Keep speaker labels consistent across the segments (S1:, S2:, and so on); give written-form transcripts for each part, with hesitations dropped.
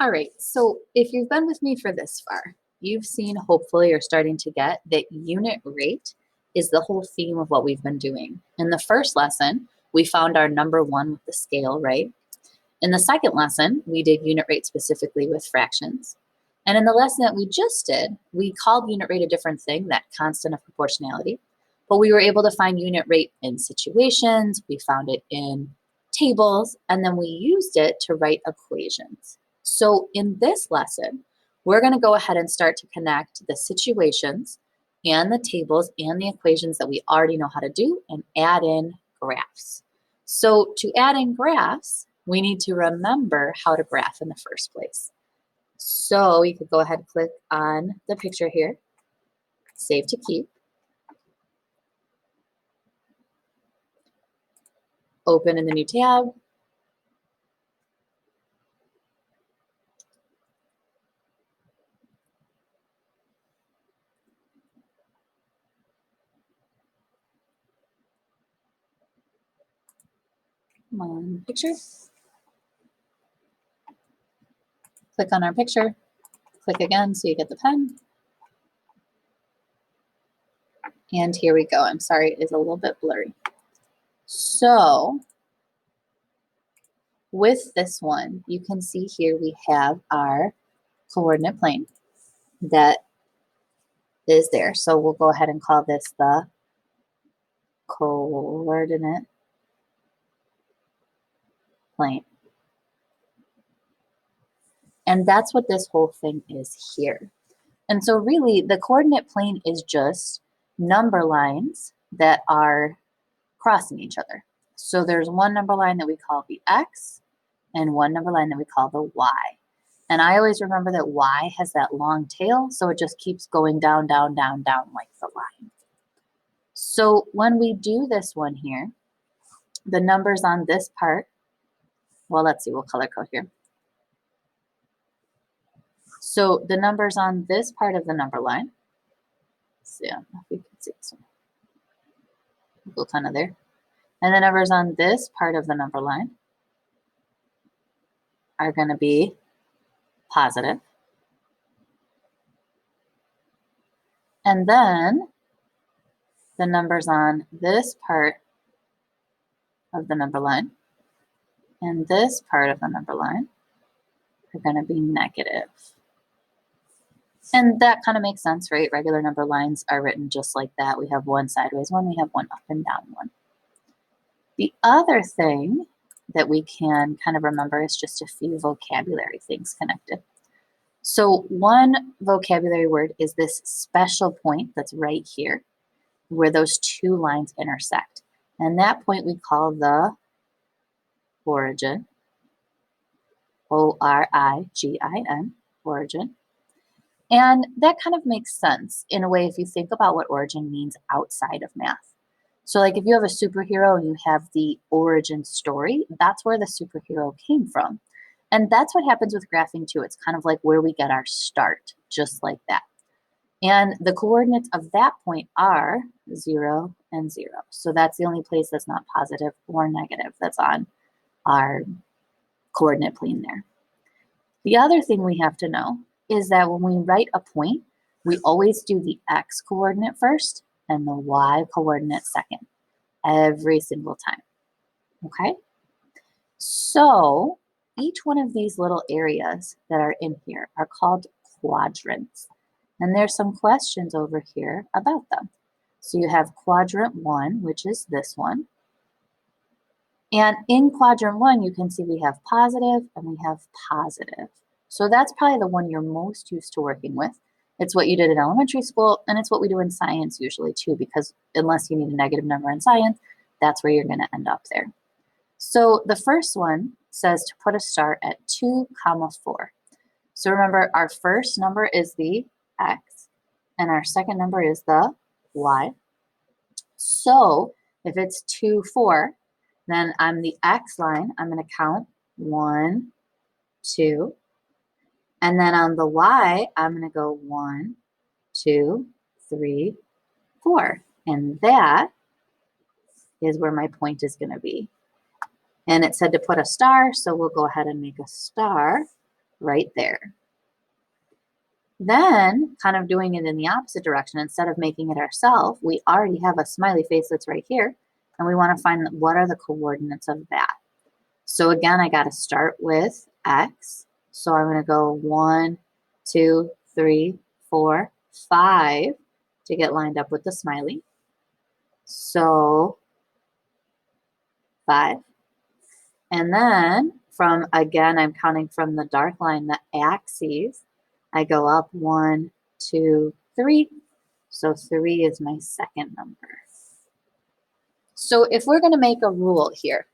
S1: All right, so if you've been with me for this far, you've seen, hopefully, or starting to get that unit rate is the whole theme of what we've been doing. In the first lesson, we found our number one with the scale, right? In the second lesson, we did unit rate specifically with fractions. And in the lesson that we just did, we called unit rate a different thing, that constant of proportionality. But we were able to find unit rate in situations, we found it in tables, and then we used it to write equations. So in this lesson, we're going to go ahead and start to connect the situations and the tables and the equations that we already know how to do and add in graphs. So to add in graphs, we need to remember how to graph in the first place. So you could go ahead and click on the picture here, save to keep, open in the new tab, come on, picture, click on our picture, click again so you get the pen, and here we go. I'm sorry, it is a little bit blurry. So with this one, you can see here we have our coordinate plane that is there. So we'll go ahead and call this the coordinate plane. And that's what this whole thing is here. And so really the coordinate plane is just number lines that are crossing each other. So there's one number line that we call the X and one number line that we call the Y. And I always remember that Y has that long tail, so it just keeps going down, down, down, down like the line. So when we do this one here, the numbers on this part, well, let's see, we'll color code here. So the numbers on this part of the number line, let's see, I don't know if we can see this one. We'll go kind of there. And the numbers on this part of the number line are going to be positive. And then the numbers on this part of the number line and this part of the number line are going to be negative. And that kind of makes sense, right? Regular number lines are written just like that. We have one sideways one, we have one up and down one. The other thing that we can kind of remember is just a few vocabulary things connected. So one vocabulary word is this special point that's right here, where those two lines intersect. And that point we call the origin, O-R-I-G-I-N, origin. And that kind of makes sense in a way if you think about what origin means outside of math. So like if you have a superhero and you have the origin story, that's where the superhero came from. And that's what happens with graphing too. It's kind of like where we get our start, just like that. And the coordinates of that point are 0 and 0. So that's the only place that's not positive or negative that's on our coordinate plane there. The other thing we have to know is that when we write a point, we always do the X coordinate first and the Y coordinate second, every single time, okay? So each one of these little areas that are in here are called quadrants. And there's some questions over here about them. So you have quadrant 1, which is this one. And in quadrant 1, you can see we have positive and we have positive. So that's probably the one you're most used to working with. It's what you did in elementary school, and it's what we do in science usually too, because unless you need a negative number in science, that's where you're going to end up there. So the first one says to put a star at 2, 4. So remember, our first number is the X, and our second number is the Y. So if it's 2, 4, then on the X line, I'm going to count 1, 2, and then on the Y, I'm going to go 1, 2, 3, 4. And that is where my point is going to be. And it said to put a star, so we'll go ahead and make a star right there. Then, kind of doing it in the opposite direction, instead of making it ourselves, we already have a smiley face that's right here, and we want to find what are the coordinates of that. So again, I got to start with x. So I'm going to go 1, 2, 3, 4, 5 to get lined up with the smiley. So 5. And then from, again, I'm counting from the dark line, the axes. I go up 1, 2, 3. So 3 is my second number. So if we're going to make a rule here,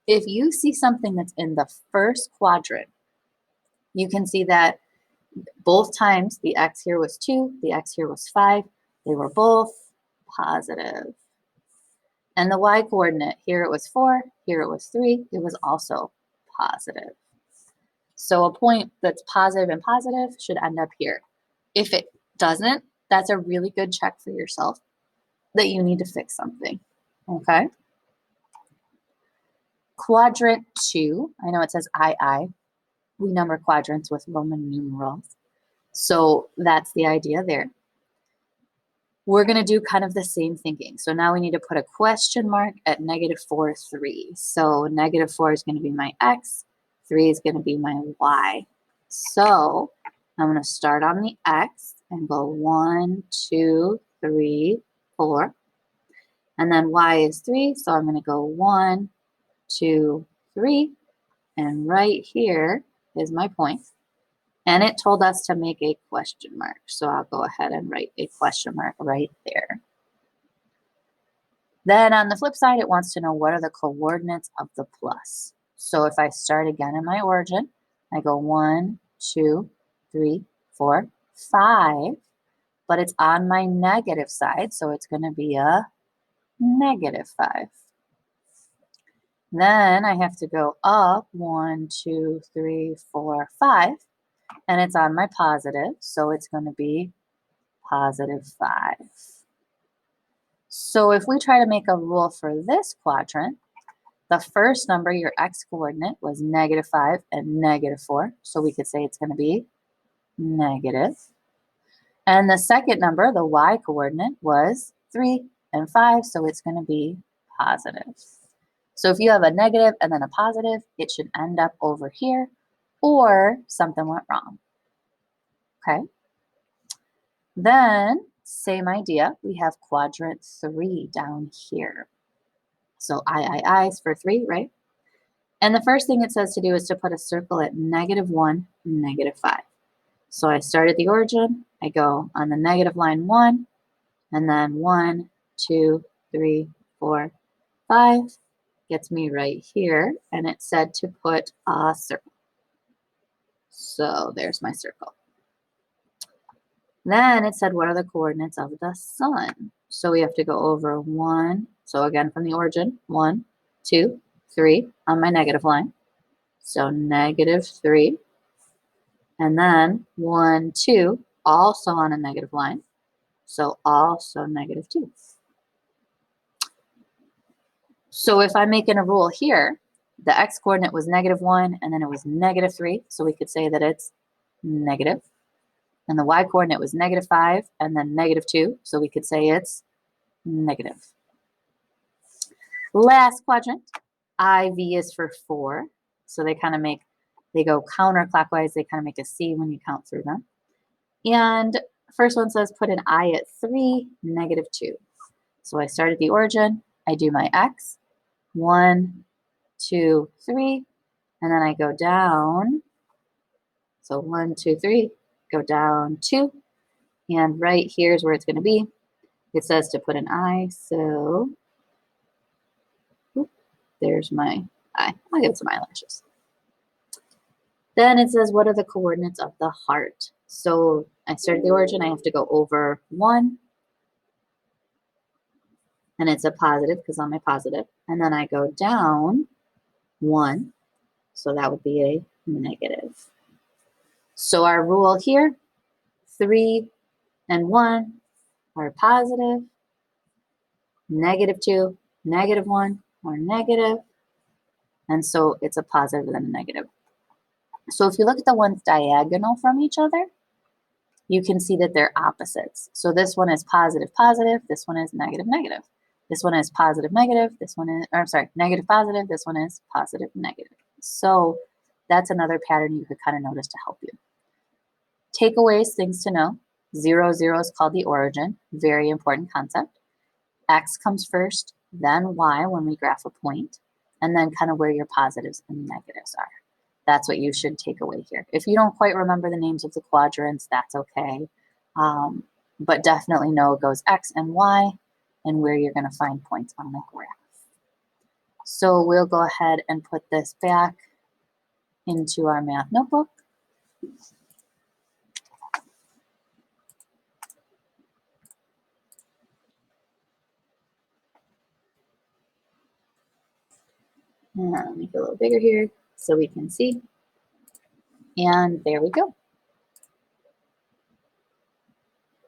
S1: if you see something that's in the first quadrant, you can see that both times the x here was 2, the x here was 5. They were both positive. And the y coordinate, here it was 4, here it was 3. It was also positive. So a point that's positive and positive should end up here. If it doesn't, that's a really good check for yourself that you need to fix something. Okay? Quadrant 2, I know it says II. We number quadrants with Roman numerals. So that's the idea there. We're going to do kind of the same thinking. So now we need to put a question mark at -4, 3. So -4 is going to be my x, 3 is going to be my y. So I'm going to start on the x and go 1, 2, 3, 4. And then y is 3, so I'm going to go 1, 2, 3. And right here is my point. And it told us to make a question mark. So I'll go ahead and write a question mark right there. Then on the flip side, it wants to know what are the coordinates of the plus. So if I start again in my origin, I go 1, 2, 3, 4, 5, but it's on my negative side, so it's going to be a -5. Then I have to go up 1, 2, 3, 4, 5, and it's on my positive, so it's going to be +5. So if we try to make a rule for this quadrant, the first number, your x coordinate, was -5 and -4, so we could say it's going to be negative. And the second number, the y coordinate, was 3 and 5, so it's going to be positive. So if you have a negative and then a positive, it should end up over here, or something went wrong. Okay? Then, same idea, we have quadrant 3 down here. So I is for 3, right? And the first thing it says to do is to put a circle at -1, -5. So I start at the origin, I go on the negative line 1, and then 1, 2, 3, 4, 5 gets me right here, and it said to put a circle. So there's my circle. Then it said, what are the coordinates of the sun? So we have to go over 1. So again, from the origin, 1, 2, 3 on my negative line. So -3. And then 1, 2, also on a negative line. So also -2. So if I'm making a rule here, the x coordinate was -1 and then it was -3. So we could say that it's negative. And the y coordinate was -5 and then -2. So we could say it's negative. Last quadrant, IV is for 4. So they kind of make, they go counterclockwise. They kind of make a C when you count through them. And first one says put an I at 3, -2. So I start at the origin. I do my x, 1, 2, 3, and then I go down. So 1, 2, 3, go down 2, and right here is where it's going to be. It says to put an I, so there's my I. I'll give it some eyelashes. Then it says, what are the coordinates of the heart? So I start at the origin. I have to go over 1, and it's a positive because I'm a positive. And then I go down 1, so that would be a negative. So our rule here, 3 and 1 are positive, -2, -1 are negative, and so it's a positive and a negative. So if you look at the ones diagonal from each other, you can see that they're opposites. So this one is positive, positive, this one is negative, negative. This one is positive, negative, this one is, or I'm sorry, negative, positive, this one is positive, negative. So that's another pattern you could kind of notice to help you. Takeaways, things to know. 0, 0 is called the origin, very important concept. X comes first, then Y when we graph a point, and then kind of where your positives and negatives are. That's what you should take away here. If you don't quite remember the names of the quadrants, that's okay. But definitely know it goes X and Y and where you're going to find points on the graph. So we'll go ahead and put this back into our math notebook. And I'll make it a little bigger here so we can see. And there we go.